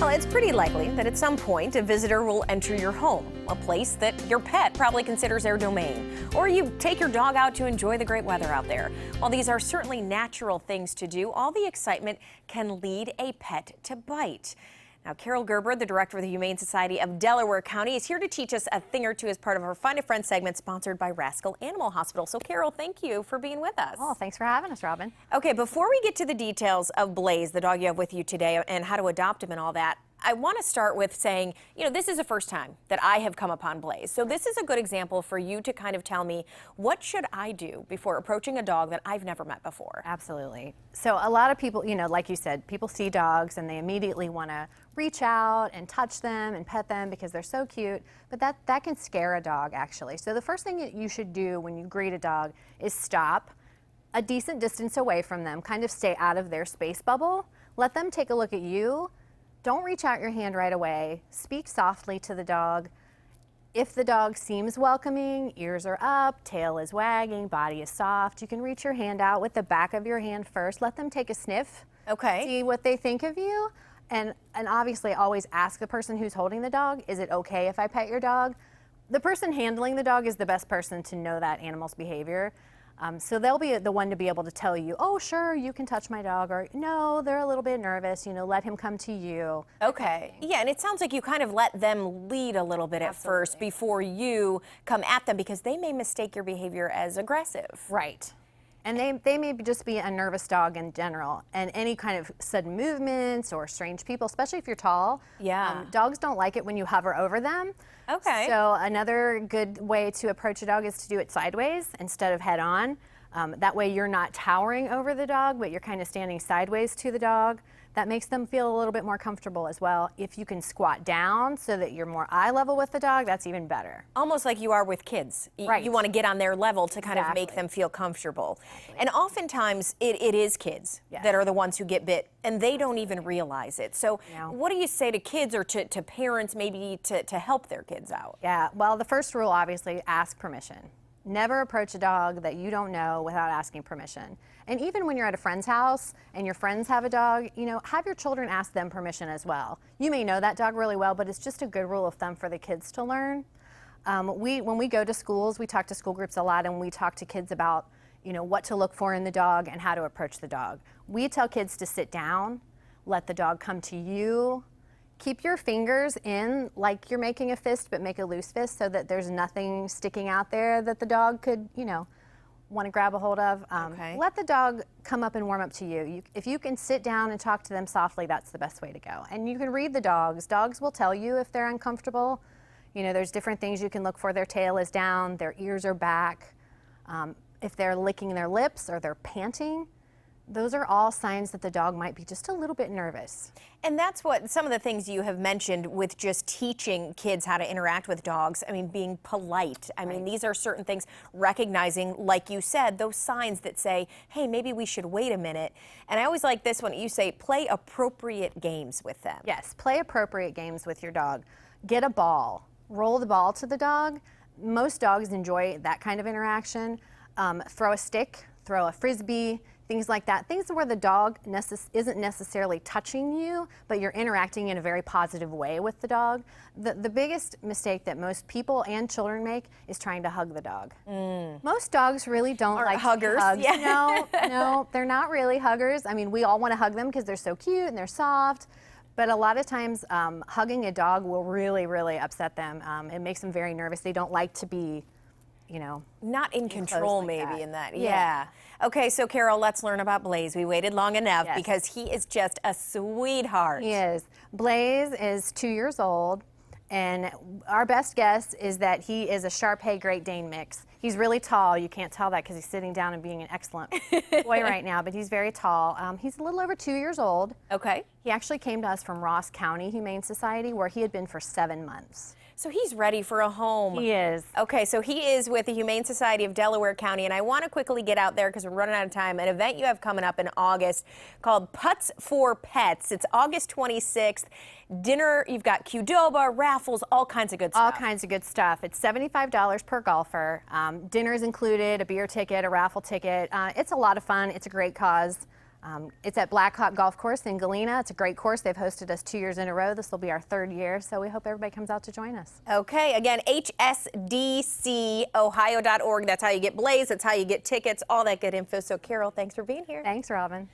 Well, it's pretty likely that at some point a visitor will enter your home, a place that your pet probably considers their domain. Or you take your dog out to enjoy the great weather out there. While these are certainly natural things to do, all the excitement can lead a pet to bite. Now, Carol Gerber, the director of the Humane Society of Delaware County, is here to teach us a thing or two as part of our Find a Friend segment sponsored by Rascal Animal Hospital. So, Carol, thank you for being with us. Oh, thanks for having us, Robin. Okay, before we get to the details of Blaze, the dog you have with you today, and how to adopt him and all that, I want to start with saying, this is the first time that I have come upon Blaze. So this is a good example for you to kind of tell me, what should I do before approaching a dog that I've never met before? Absolutely. So a lot of people, like you said, people see dogs and they immediately want to reach out and touch them and pet them because they're so cute, but that can scare a dog actually. So the first thing that you should do when you greet a dog is stop a decent distance away from them, kind of stay out of their space bubble, let them take a look at you. Don't reach out your hand right away. Speak softly to the dog. If the dog seems welcoming, ears are up, tail is wagging, body is soft, you can reach your hand out with the back of your hand first. Let them take a sniff. Okay. See what they think of you. And obviously always ask the person who's holding the dog, is it okay if I pet your dog? The person handling the dog is the best person to know that animal's behavior. So they'll be the one to be able to tell you, oh, sure, you can touch my dog, or no, they're a little bit nervous, let him come to you. Okay. Yeah, and it sounds like you kind of let them lead a little bit at first before you come at them because they may mistake your behavior as aggressive. Right. And they may just be a nervous dog in general, and any kind of sudden movements or strange people, especially if you're tall. Yeah. Dogs don't like it when you hover over them. Okay. So another good way to approach a dog is to do it sideways instead of head on. That way you're not towering over the dog, but you're kind of standing sideways to the dog. That makes them feel a little bit more comfortable as well. If you can squat down so that you're more eye level with the dog, that's even better. Almost like you are with kids. Right. You want to get on their level to kind of make them feel comfortable. Exactly. And oftentimes it is kids that are the ones who get bit and they don't even realize it. So what do you say to kids or to parents maybe to help their kids out? Yeah, well, the first rule, obviously, ask permission. Never approach a dog that you don't know without asking permission. And even when you're at a friend's house and your friends have a dog, have your children ask them permission as well. You may know that dog really well, but it's just a good rule of thumb for the kids to learn. When we go to schools, we talk to school groups a lot, and we talk to kids about what to look for in the dog and how to approach the dog. We tell kids to sit down, let the dog come to you. Keep your fingers in like you're making a fist, but make a loose fist so that there's nothing sticking out there that the dog could, want to grab a hold of. Let the dog come up and warm up to you. If you can sit down and talk to them softly, that's the best way to go. And you can read the dogs. Dogs will tell you if they're uncomfortable. There's different things you can look for. Their tail is down, their ears are back. If they're licking their lips or they're panting, those are all signs that the dog might be just a little bit nervous. And that's what some of the things you have mentioned with just teaching kids how to interact with dogs. I mean, being polite. I mean, these are certain things, recognizing, like you said, those signs that say, hey, maybe we should wait a minute. And I always like this one. You say, play appropriate games with them. Yes, play appropriate games with your dog. Get a ball. Roll the ball to the dog. Most dogs enjoy that kind of interaction. Throw a stick, throw a frisbee, things like that. Things where the dog isn't necessarily touching you, but you're interacting in a very positive way with the dog. The biggest mistake that most people and children make is trying to hug the dog. Most dogs really don't like huggers. No, they're not really huggers. I mean, we all want to hug them because they're so cute and they're soft. But a lot of times, hugging a dog will really, really upset them. It makes them very nervous. They don't like to be not in control maybe in that. Yeah. Okay, so Carol, let's learn about Blaze. We waited long enough because he is just a sweetheart. He is. Blaze is 2 years old, and our best guess is that he is a Shar-Pei Great Dane mix. He's really tall. You can't tell that because he's sitting down and being an excellent boy right now, but he's very tall. He's a little over 2 years old. Okay. He actually came to us from Ross County Humane Society, where he had been for 7 months. So he's ready for a home. He is. Okay, so he is with the Humane Society of Delaware County, and I want to quickly get out there because we're running out of time. An event you have coming up in August called Putts for Pets. It's August 26th. Dinner, you've got Qdoba, raffles, all kinds of good stuff. All kinds of good stuff. It's $75 per golfer. Dinner's included, a beer ticket, a raffle ticket. It's a lot of fun. It's a great cause. It's at Blackhawk Golf Course in Galena. It's a great course. They've hosted us 2 years in a row. This will be our 3rd year, so we hope everybody comes out to join us. Okay, again, hsdcohio.org. That's how you get Blaze. That's how you get tickets, all that good info. So, Carol, thanks for being here. Thanks, Robin.